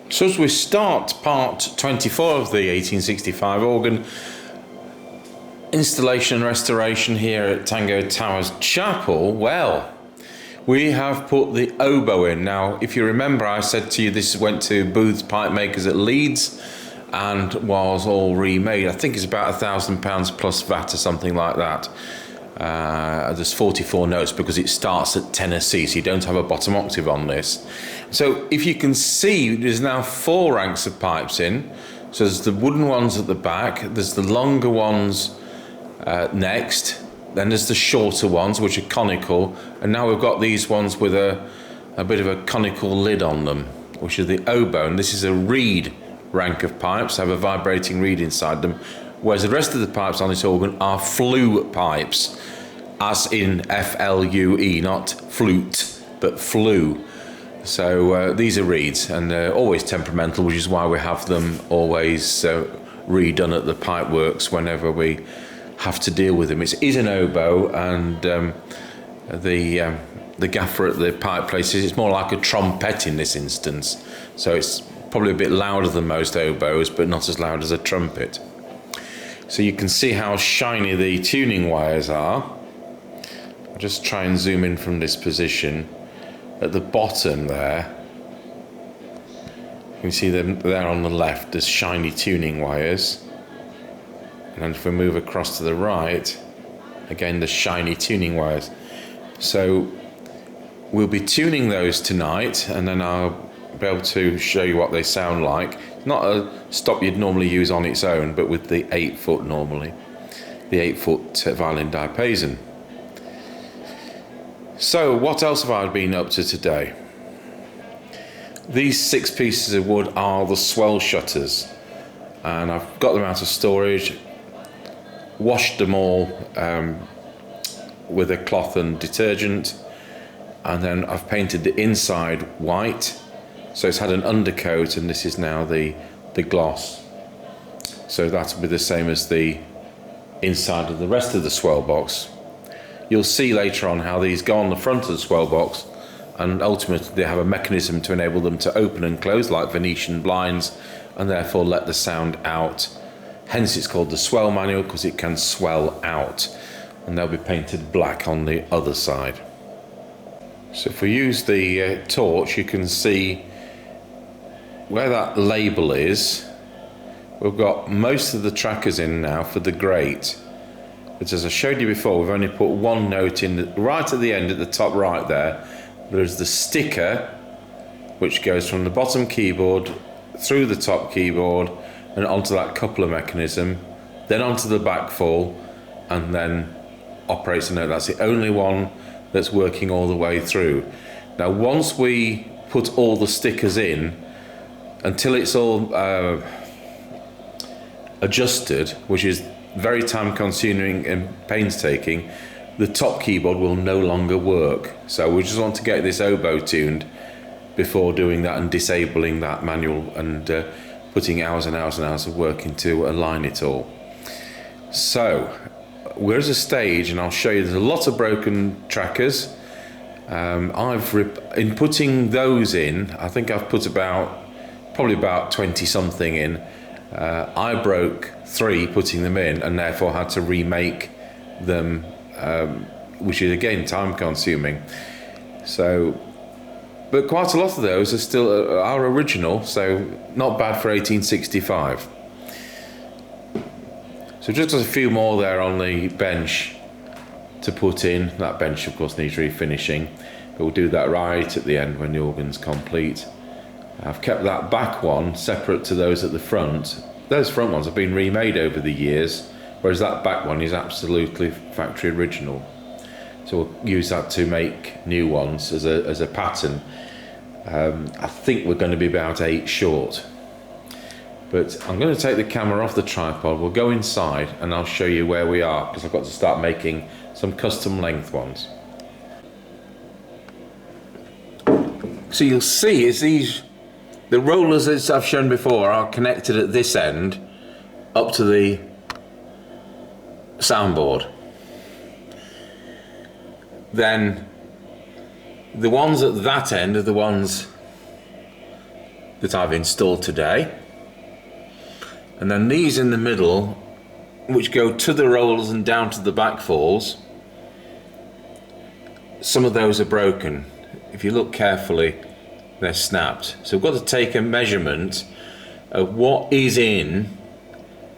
So as we start part 24 of the 1865 organ installation and restoration here at Tango Towers Chapel, well, we have put the oboe in. Now, if you remember, I said to you this went to Booth Pipemakers at Leeds and was all remade. I think it's about £1,000 plus VAT or something like that. There's 44 notes because it starts at tenor C, so you don't have a bottom octave on this. So if you can see, there's now 4 ranks of pipes in. So there's the wooden ones at the back, there's the longer ones next, then there's the shorter ones which are conical, and now we've got these ones with a bit of a conical lid on them, which are the oboe, and this is a reed rank of pipes, have a vibrating reed inside them, whereas the rest of the pipes on this organ are flue pipes, as in F-L-U-E, not flute, but flue. So these are reeds, and they're always temperamental, which is why we have them always redone at the pipe works whenever we have to deal with them. It is an oboe, and the gaffer at the pipe place says it's more like a trumpet in this instance. So it's probably a bit louder than most oboes, but not as loud as a trumpet. So you can see how shiny the tuning wires are. I'll just try and zoom in from this position. At the bottom there, you can see them there on the left, there's shiny tuning wires. And if we move across to the right, again, the shiny tuning wires. So we'll be tuning those tonight, and then I'll be able to show you what they sound like. Not a stop you'd normally use on its own, but with the 8-foot normally, the 8-foot Violin Diapason. So what else have I been up to today? These 6 pieces of wood are the Swell shutters, and I've got them out of storage, washed them all with a cloth and detergent, and then I've painted the inside white, so it's had an undercoat, and this is now the gloss. So that'll be the same as the inside of the rest of the Swell box. You'll see later on how these go on the front of the Swell box, and ultimately they have a mechanism to enable them to open and close like Venetian blinds, and therefore let the sound out. Hence it's called the Swell manual, because it can swell out, and they'll be painted black on the other side. So if we use the torch, you can see where that label is. We've got most of the trackers in now for the grate. But as I showed you before, we've only put one note in right at the end, at the top right there. There's the sticker, which goes from the bottom keyboard through the top keyboard and onto that coupler mechanism, then onto the backfall, and then operates a note. That's the only one that's working all the way through. Now, once we put all the stickers in, until it's all adjusted, which is very time consuming and painstaking, the top keyboard will no longer work. So we just want to get this oboe tuned before doing that and disabling that manual and putting hours and hours and hours of work into align it all. So we're at a stage, and I'll show you, there's a lot of broken trackers. In putting those in, I think I've put probably about 20 something in. I broke 3 putting them in, and therefore had to remake them, which is again time consuming. So, but quite a lot of those are still our original, so not bad for 1865. So just a few more there on the bench to put in. That bench of course needs refinishing, but we'll do that right at the end when the organ's complete. I've kept that back one separate to those at the front. Those front ones have been remade over the years, whereas that back one is absolutely factory original. So we'll use that to make new ones as a pattern. I think we're going to be about 8 short. But I'm going to take the camera off the tripod, we'll go inside, and I'll show you where we are, because I've got to start making some custom length ones. So you'll see is the rollers, as I've shown before, are connected at this end up to the soundboard. Then the ones at that end are the ones that I've installed today. And then these in the middle, which go to the rollers and down to the backfalls, some of those are broken. If you look carefully, they're snapped. So we've got to take a measurement of what is in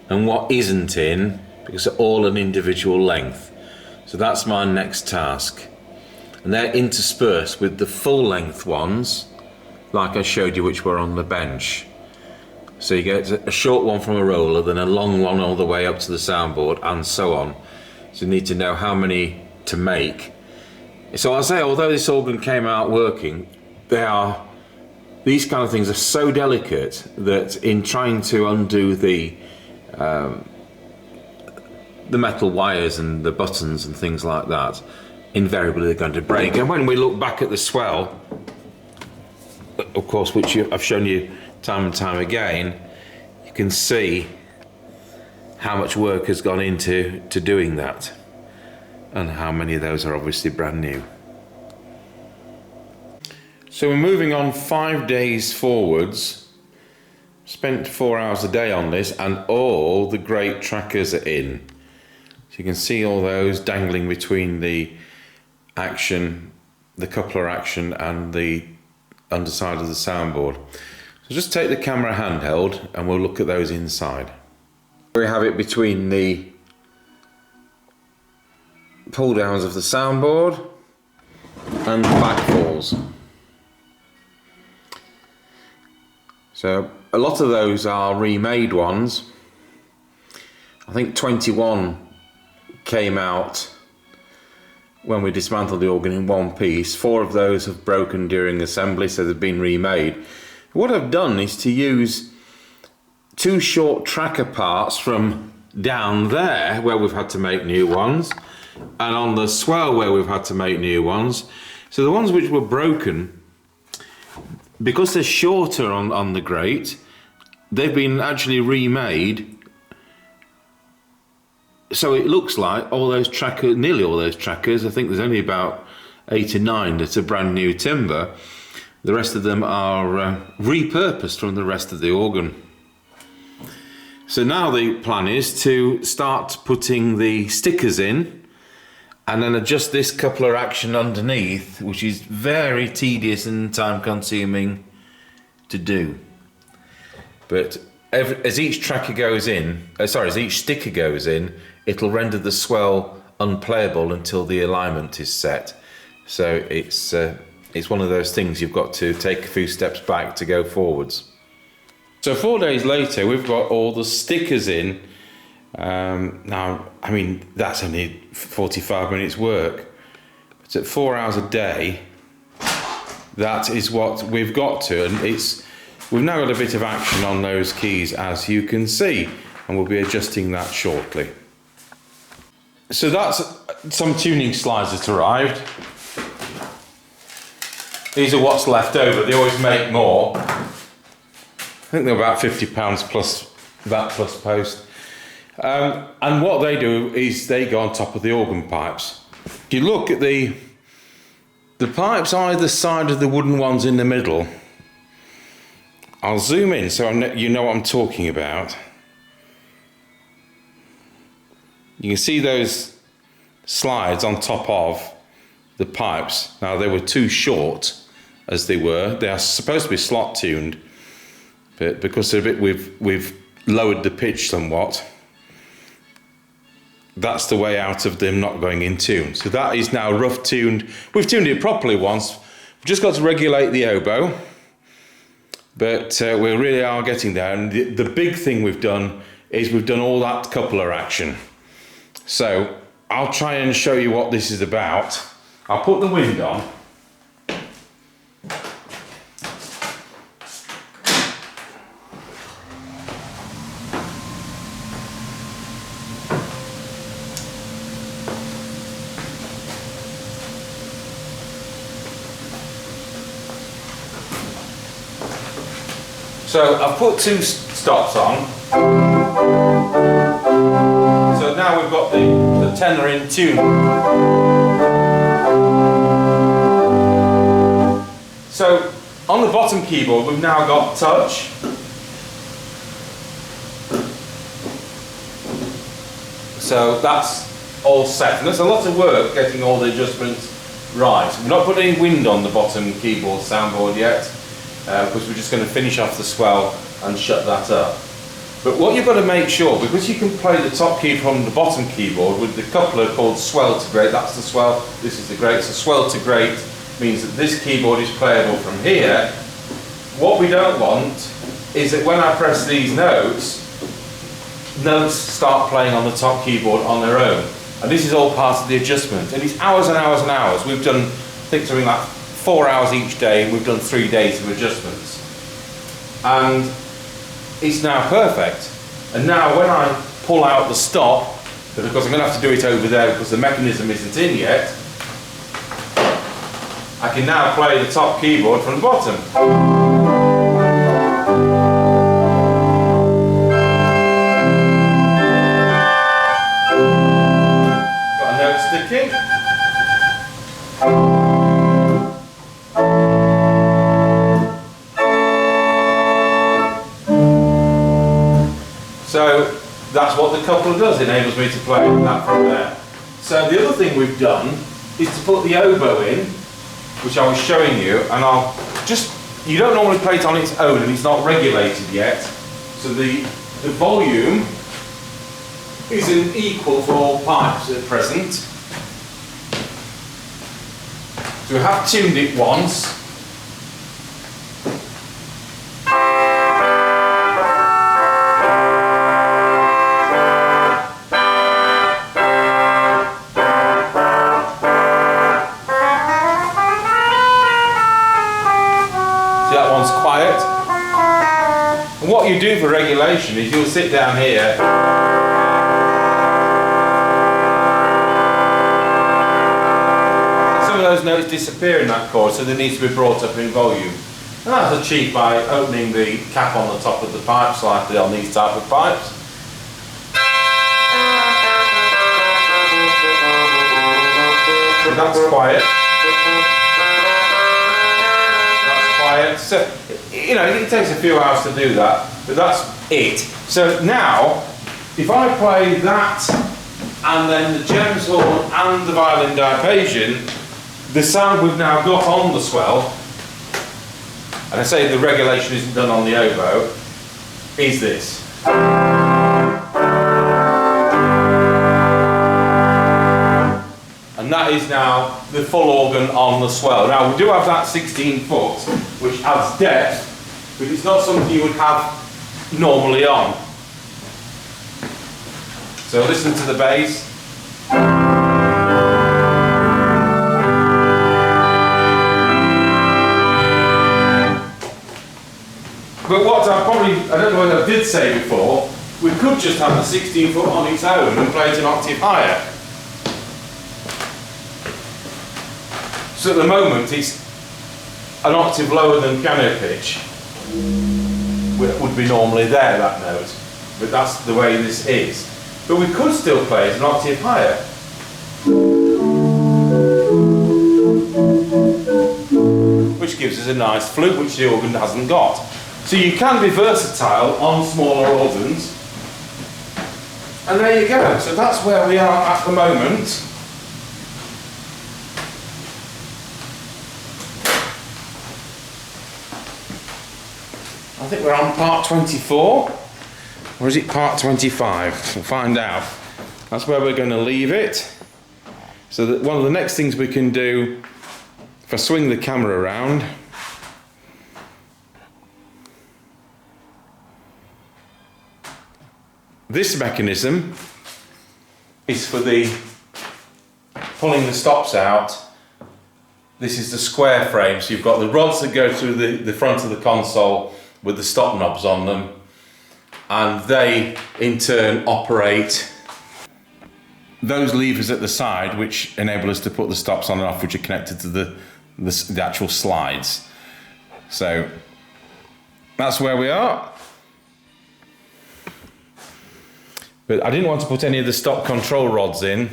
and what isn't in, because they're all an individual length. So that's my next task. And they're interspersed with the full length ones, like I showed you, which were on the bench. So you get a short one from a roller, then a long one all the way up to the soundboard, and so on. So you need to know how many to make. So I'll say, although this organ came out working, these kind of things are so delicate that in trying to undo the metal wires and the buttons and things like that, invariably they're going to break. And when we look back at the Swell, of course, which I've shown you time and time again, you can see how much work has gone into doing that, and how many of those are obviously brand new. So we're moving on 5 days forwards. Spent 4 hours a day on this, and all the great trackers are in. So you can see all those dangling between the action, the coupler action, and the underside of the soundboard. So just take the camera handheld and we'll look at those inside. We have it between the pull downs of the soundboard and the backfalls. So a lot of those are remade ones. I think 21 came out when we dismantled the organ in one piece. 4 of those have broken during assembly, so they've been remade. What I've done is to use 2 short tracker parts from down there, where we've had to make new ones, and on the Swell, where we've had to make new ones. So the ones which were broken, because they're shorter on the grate, they've been actually remade. So it looks like all those trackers, nearly all those trackers, I think there's only about 8 or 9 that are brand new timber. The rest of them are repurposed from the rest of the organ. So now the plan is to start putting the stickers in, and then adjust this coupler action underneath, which is very tedious and time consuming to do. But as each tracker goes in, as each sticker goes in, it'll render the Swell unplayable until the alignment is set. So it's one of those things you've got to take a few steps back to go forwards. So 4 days later, we've got all the stickers in. Now, I mean, that's only 45 minutes work, but at 4 hours a day, that is what we've got to, and we've now got a bit of action on those keys, as you can see, and we'll be adjusting that shortly. So that's some tuning slides that arrived. These are what's left over. They always make more. I think they're about £50 plus that plus post. And what they do is they go on top of the organ pipes. If you look at the pipes either side of the wooden ones in the middle, I'll zoom in so you know what I'm talking about. You can see those slides on top of the pipes. Now, they were too short as they were. They are supposed to be slot tuned, but because they're a bit, we've lowered the pitch somewhat. That's the way out of them not going in tune. So that is now rough tuned. We've tuned it properly once. We've just got to regulate the oboe, but we really are getting there. And the big thing we've done is we've done all that coupler action. So I'll try and show you what this is about. I'll put the wind on. So I've put 2 stops on. So now we've got the tenor in tune. So on the bottom keyboard we've now got touch. So that's all set, and there's a lot of work getting all the adjustments right. We've not put any wind on the bottom keyboard soundboard yet, because we're just going to finish off the swell and shut that up. But what you've got to make sure, because you can play the top key from the bottom keyboard with the coupler called swell to great, that's the swell, this is the great, so swell to great means that this keyboard is playable from here. What we don't want is that when I press these notes start playing on the top keyboard on their own. And this is all part of the adjustment. And it's hours and hours and hours. We've done, I think something like 4 hours each day, and we've done 3 days of adjustments. And it's now perfect. And now when I pull out the stop, but of course I'm going to have to do it over there because the mechanism isn't in yet, I can now play the top keyboard from the bottom. Got a note sticking. So that's what the coupler does, enables me to play that from there. So the other thing we've done is to put the oboe in, which I was showing you, and I'll just, you don't normally play it on its own and it's not regulated yet. So the volume isn't equal for all pipes at present. So we have tuned it once. What you do for regulation is you'll sit down here and some of those notes disappear in that chord, so they need to be brought up in volume, and that's achieved by opening the cap on the top of the pipe slightly on these type of pipes. So that's quiet. So, you know, it takes a few hours to do that, but that's it. So now, if I play that, and then the James horn and the Violin Diapason, the sound we've now got on the swell, and I say the regulation isn't done on the oboe, is this. And that is now the full organ on the swell. Now we do have that 16 foot, which adds depth, but it's not something you would have normally on. So listen to the bass. But what I don't know whether I did say before, we could just have the 16 foot on its own and play it an octave higher. So at the moment it's an octave lower than piano pitch. It would be normally there, that note, but that's the way this is. But we could still play it an octave higher. Which gives us a nice flute, which the organ hasn't got. So you can be versatile on smaller organs. And there you go. So that's where we are at the moment. I think we're on part 24, or is it part 25? We'll find out. That's where we're going to leave it. So that one of the next things we can do, if I swing the camera around, this mechanism is for the pulling the stops out. This is the square frame, so you've got the rods that go through the front of the console with the stop knobs on them, and they in turn operate those levers at the side which enable us to put the stops on and off, which are connected to the actual slides. So that's where we are. But I didn't want to put any of the stop control rods in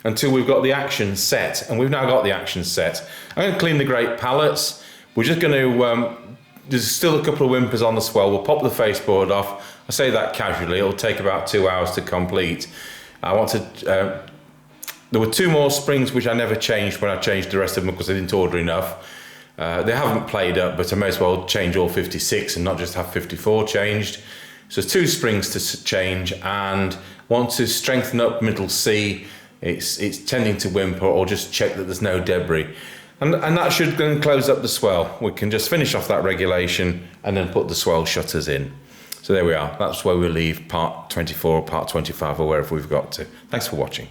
until we've got the action set, and we've now got the action set. I'm going to clean the grate pallets. We're just going to, there's still a couple of whimpers on the swell. We'll pop the faceboard off. I say that casually. It'll take about 2 hours to complete. I want to, there were 2 more springs which I never changed when I changed the rest of them because I didn't order enough. They haven't played up, but I may as well change all 56 and not just have 54 changed. So there's 2 springs to change, and want to strengthen up middle C. It's tending to whimper, or just check that there's no debris. And that should then close up the swell. We can just finish off that regulation and then put the swell shutters in. So there we are. That's where we'll leave part 24 or part 25 or wherever we've got to. Thanks for watching.